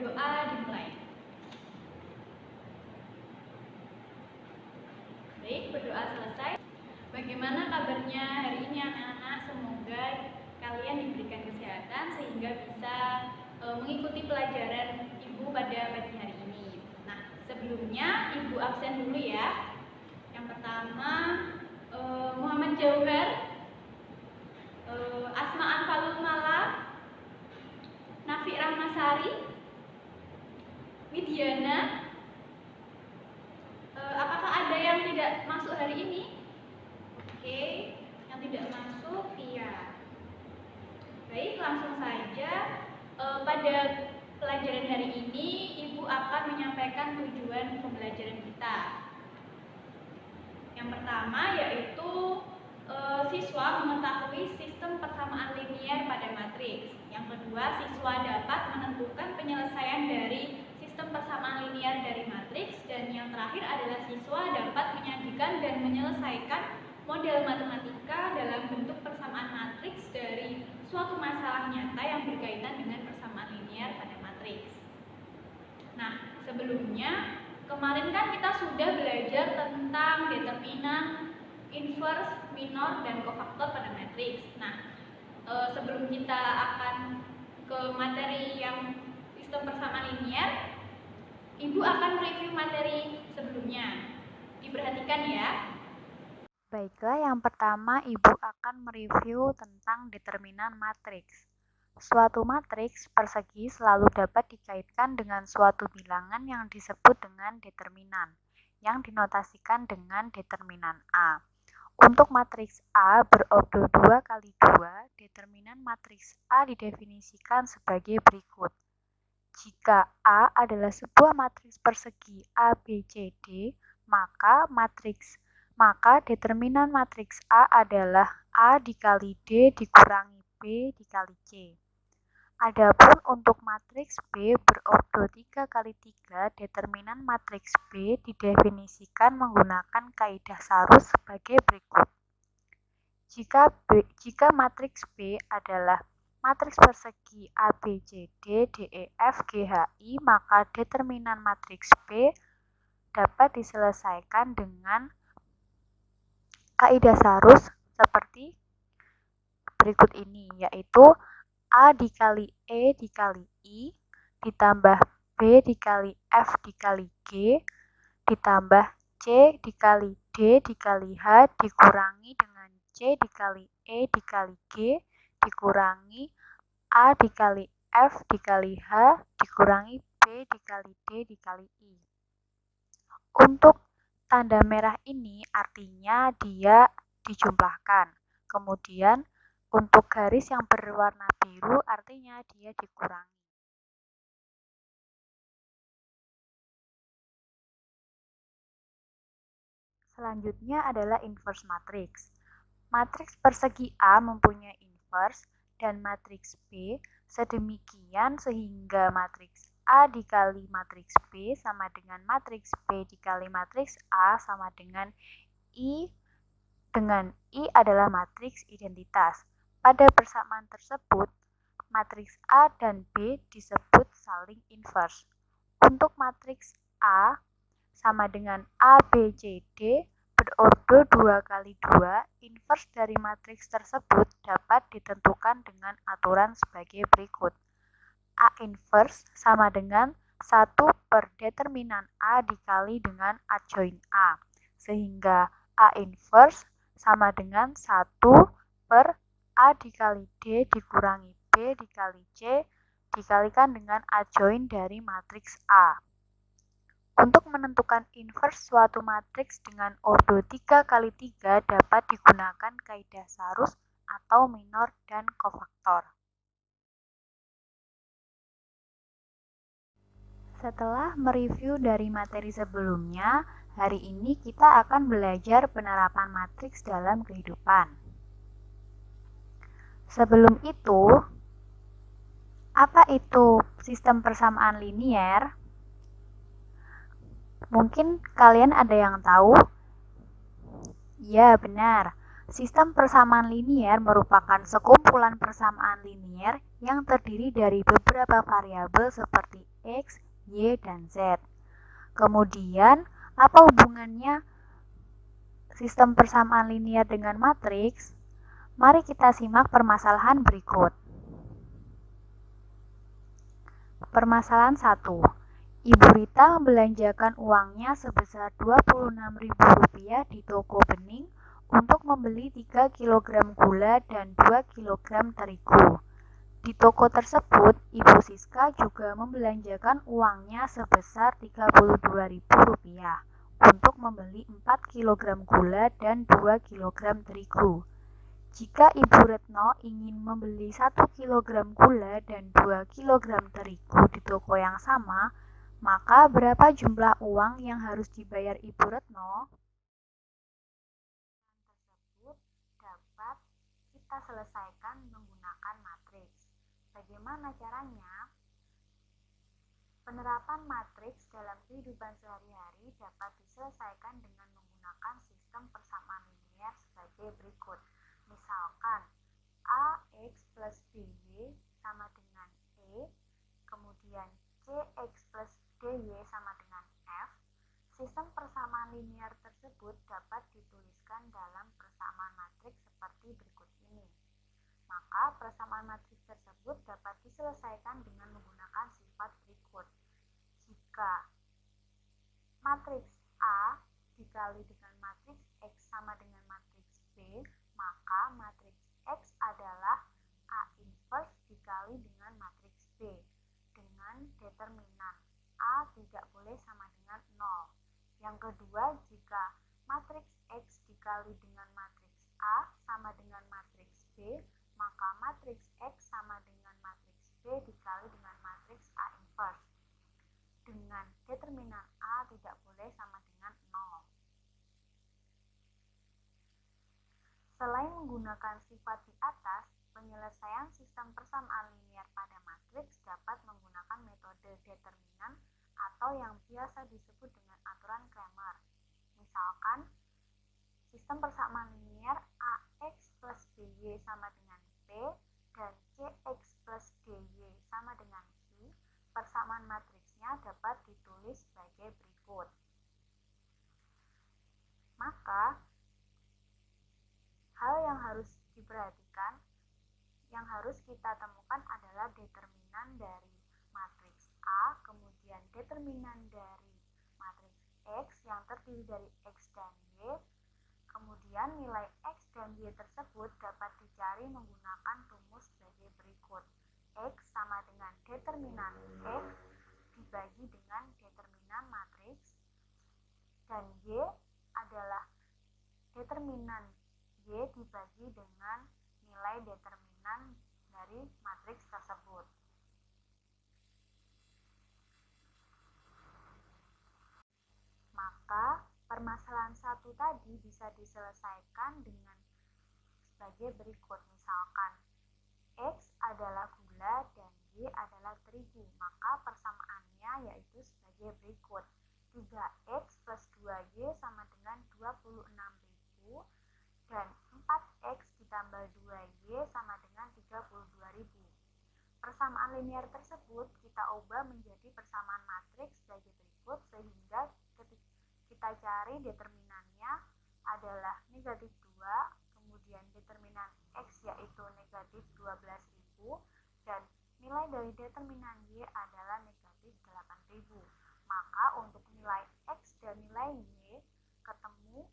berdoa dimulai. Baik, berdoa selesai. Bagaimana kabarnya hari ini anak-anak? Semoga kalian diberikan kesehatan sehingga bisa mengikuti pelajaran Ibu pada pagi hari ini. Nah, sebelumnya Ibu absen dulu ya. Yang pertama Muhammad Jauhar, Asma Anfalul Mala, Nafi Rahmasari, Widiana. Apakah ada yang tidak masuk hari ini? Oke, yang tidak masuk, iya. Baik, langsung saja. Pada pelajaran hari ini, Ibu akan menyampaikan tujuan pembelajaran kita. Yang pertama yaitu siswa mengetahui sistem persamaan linier pada matriks. Yang kedua, siswa dapat menentukan penyelesaian dari sistem persamaan linier dari matriks. Dan yang terakhir adalah siswa dapat menyajikan dan menyelesaikan model matematika dalam bentuk persamaan matriks dari suatu masalah nyata yang berkaitan dengan persamaan linier pada matriks. Nah, sebelumnya kemarin kan kita sudah belajar tentang determinan, inverse, minor, dan kofaktor pada matriks. Nah, sebelum kita akan ke materi yang sistem persamaan linier, Ibu akan mereview materi sebelumnya. Diperhatikan ya. Baiklah, yang pertama Ibu akan mereview tentang determinan matriks. Suatu matriks persegi selalu dapat dikaitkan dengan suatu bilangan yang disebut dengan determinan, yang dinotasikan dengan determinan A. Untuk matriks A berordo 2 kali 2, determinan matriks A didefinisikan sebagai berikut. Jika A adalah sebuah matriks persegi A, B, C, D, maka determinan matriks A adalah A dikali D dikurangi B dikali C. Adapun untuk matriks B berordo 3 kali 3, determinan matriks B didefinisikan menggunakan kaidah Sarus sebagai berikut. Jika matriks B adalah matriks persegi A, B, C, D, D, E, F, G, H, I, maka determinan matriks B dapat diselesaikan dengan kaidah Sarus seperti berikut ini, yaitu A dikali E dikali I ditambah B dikali F dikali G ditambah C dikali D dikali H dikurangi dengan C dikali E dikali G dikurangi A dikali F dikali H dikurangi B dikali D dikali I. Untuk tanda merah ini artinya dia dijumlahkan. Kemudian untuk garis yang berwarna biru artinya dia dikurangi. Selanjutnya adalah inverse matriks. Matriks persegi A mempunyai inverse dan matriks B sedemikian sehingga matriks A dikali matriks B sama dengan matriks B dikali matriks A sama dengan I adalah matriks identitas. Pada persamaan tersebut, matriks A dan B disebut saling inverse. Untuk matriks A sama dengan A, B, C, D berordo 2 kali 2, inverse dari matriks tersebut dapat ditentukan dengan aturan sebagai berikut. A inverse sama dengan 1 per determinan A dikali dengan adjoin A, sehingga A inverse sama dengan 1 per A dikali D dikurangi B dikali C dikalikan dengan adjoin dari matriks A. Untuk menentukan inverse suatu matriks dengan ordo 3 kali 3 dapat digunakan kaidah Sarus atau minor dan kofaktor. Setelah mereview dari materi sebelumnya, hari ini kita akan belajar penerapan matriks dalam kehidupan. Sebelum itu, apa itu sistem persamaan linier? Mungkin kalian ada yang tahu? Ya, benar. Sistem persamaan linier merupakan sekumpulan persamaan linier yang terdiri dari beberapa variabel seperti X, Y, dan Z. Kemudian, apa hubungannya sistem persamaan linier dengan matriks? Mari kita simak permasalahan berikut. Permasalahan 1. Ibu Rita membelanjakan uangnya sebesar Rp26.000 di toko bening untuk membeli 3 kg gula dan 2 kg terigu. Di toko tersebut, Ibu Siska juga membelanjakan uangnya sebesar Rp32.000 untuk membeli 4 kg gula dan 2 kg terigu. Jika Ibu Retno ingin membeli 1 kg gula dan 2 kg terigu di toko yang sama, maka berapa jumlah uang yang harus dibayar Ibu Retno? Tersebut dapat kita selesaikan menggunakan matriks. Bagaimana caranya? Penerapan matriks dalam kehidupan sehari-hari dapat diselesaikan dengan menggunakan sistem persamaan linier sebagai berikut. Misalkan AX plus BY sama dengan E, kemudian CX plus DY sama dengan F. Sistem persamaan linier tersebut dapat dituliskan dalam persamaan matriks seperti berikut ini. Maka persamaan matriks tersebut dapat diselesaikan dengan menggunakan sifat berikut. Jika matriks A dikali dengan matriks X sama dengan matriks B, maka matriks X adalah A inverse dikali dengan matriks B dengan determinan A tidak boleh sama dengan 0. Yang kedua, jika matriks X dikali dengan matriks A sama dengan matriks B, maka matriks X sama dengan matriks B dikali dengan matriks A inverse dengan determinan A tidak boleh sama dengan 0. Selain menggunakan sifat di atas, penyelesaian sistem persamaan linier pada matriks dapat menggunakan metode determinan atau yang biasa disebut dengan aturan Cramer. Misalkan, sistem persamaan linier AX plus BY sama dengan P dan CX plus DY sama dengan Q, persamaan matriksnya dapat ditulis sebagai berikut. Maka, hal yang harus diperhatikan, yang harus kita temukan adalah determinan dari matriks A, kemudian determinan dari matriks X yang terdiri dari X dan Y, kemudian nilai X dan Y tersebut dapat dicari menggunakan rumus sebagai berikut. X sama dengan determinan X dibagi dengan determinan matriks, dan Y adalah determinan Y dibagi dengan nilai determinan dari matriks tersebut. Maka permasalahan 1 tadi bisa diselesaikan dengan sebagai berikut. Misalkan X adalah gula dan Y adalah terigu, maka persamaannya yaitu sebagai berikut. 3X plus 2Y sama dengan 26.000 dan 4X ditambah 2Y sama dengan 32.000. Persamaan linier tersebut kita ubah menjadi persamaan matriks sebagai berikut, sehingga kita cari determinannya adalah negatif 2, kemudian determinan X yaitu negatif 12.000 dan nilai dari determinan Y adalah negatif 8.000. Maka untuk nilai X dan nilai Y ketemu,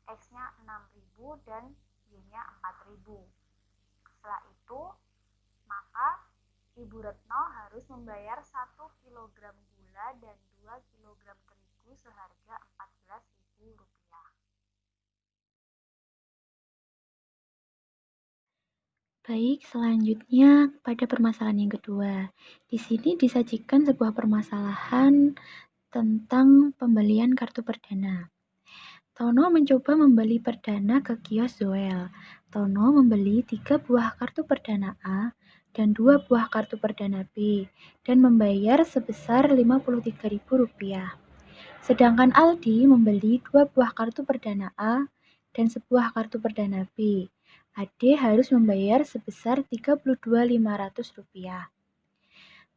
X-nya 6.000 dan Y-nya 4.000. Setelah itu, maka Ibu Retno harus membayar 1 kg gula dan 2 kg terigu seharga Rp14.000. Baik, selanjutnya pada permasalahan yang kedua. Di sini disajikan sebuah permasalahan tentang pembelian kartu perdana. Tono mencoba membeli perdana ke kios Zoel. Tono membeli 3 buah kartu perdana A dan 2 buah kartu perdana B dan membayar sebesar Rp53.000. Sedangkan Aldi membeli 2 buah kartu perdana A dan sebuah kartu perdana B. Ade harus membayar sebesar Rp32.500.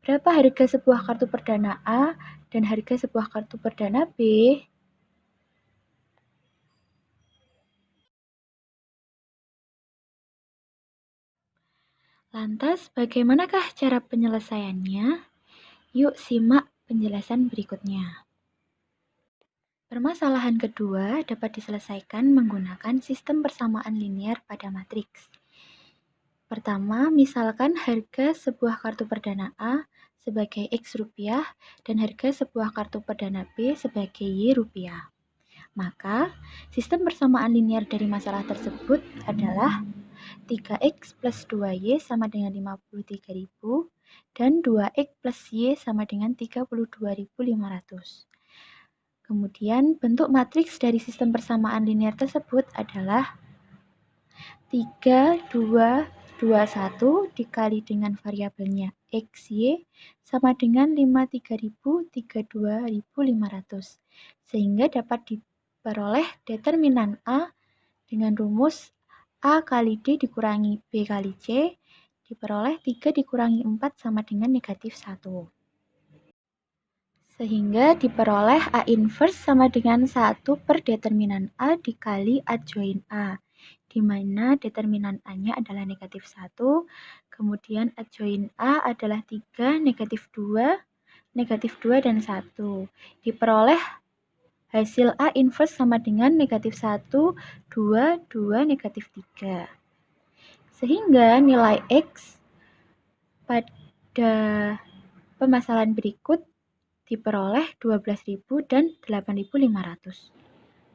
Berapa harga sebuah kartu perdana A dan harga sebuah kartu perdana B? Lantas, bagaimanakah cara penyelesaiannya? Yuk simak penjelasan berikutnya. Permasalahan kedua dapat diselesaikan menggunakan sistem persamaan linear pada matriks. Pertama, misalkan harga sebuah kartu perdana A sebagai X rupiah dan harga sebuah kartu perdana B sebagai Y rupiah. Maka, sistem persamaan linear dari masalah tersebut adalah 3X plus 2Y sama dengan 53.000 dan 2X plus Y sama dengan 32.500. Kemudian, bentuk matriks dari sistem persamaan linear tersebut adalah 3, 2, 2, 1 dikali dengan variabelnya X, Y sama dengan 53.000, 32.500. Sehingga dapat diperoleh determinan A dengan rumus A kali D dikurangi B kali C diperoleh 3 dikurangi 4 sama dengan negatif 1. Sehingga diperoleh A inverse sama dengan 1 per determinan A dikali adjoin A, di mana determinan A-nya adalah negatif 1, kemudian adjoin A adalah 3, negatif 2, dan 1. Diperoleh hasil A inverse sama dengan negatif 1, 2, 2, negatif 3. Sehingga nilai X pada permasalahan berikut diperoleh 12.000 dan 8.500.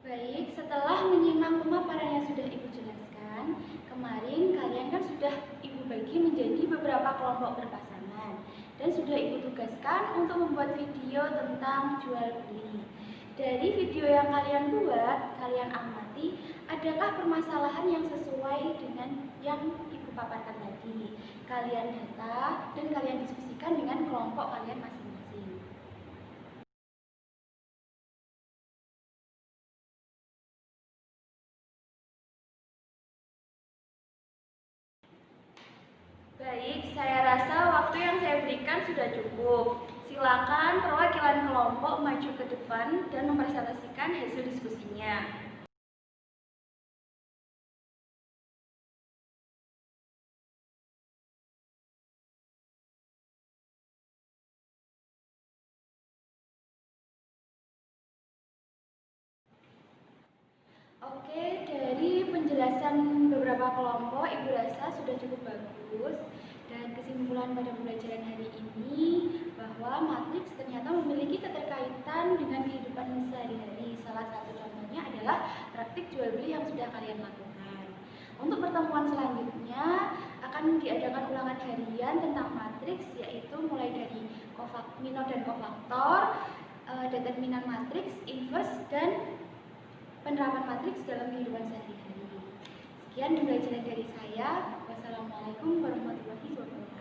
Baik, setelah menyimak pemaparan yang sudah Ibu jelaskan, kemarin kalian kan sudah Ibu bagi menjadi beberapa kelompok berpasangan dan sudah Ibu tugaskan untuk membuat video tentang jual beli. Dari video yang kalian buat, kalian amati adakah permasalahan yang sesuai dengan yang Ibu paparkan tadi. Kalian data dan kalian diskusikan dengan kelompok kalian masing-masing. Baik, saya rasa waktu yang saya berikan sudah cukup. Silakan perwakilan kelompok maju ke depan dan mempresentasikan hasil diskusinya. Oke, dari penjelasan beberapa kelompok, Ibu rasa sudah cukup bagus. Dan kesimpulan pada pembelajaran hari ini bahwa matriks ternyata memiliki keterkaitan dengan kehidupan sehari-hari. Salah satu contohnya adalah praktik jual beli yang sudah kalian lakukan. Untuk pertemuan selanjutnya akan diadakan ulangan harian tentang matriks, yaitu mulai dari minor dan kofaktor, determinan matriks, inverse, dan penerapan matriks dalam kehidupan sehari-hari. Sekian pembelajaran dari saya. Wassalamualaikum warahmatullahi wabarakatuh.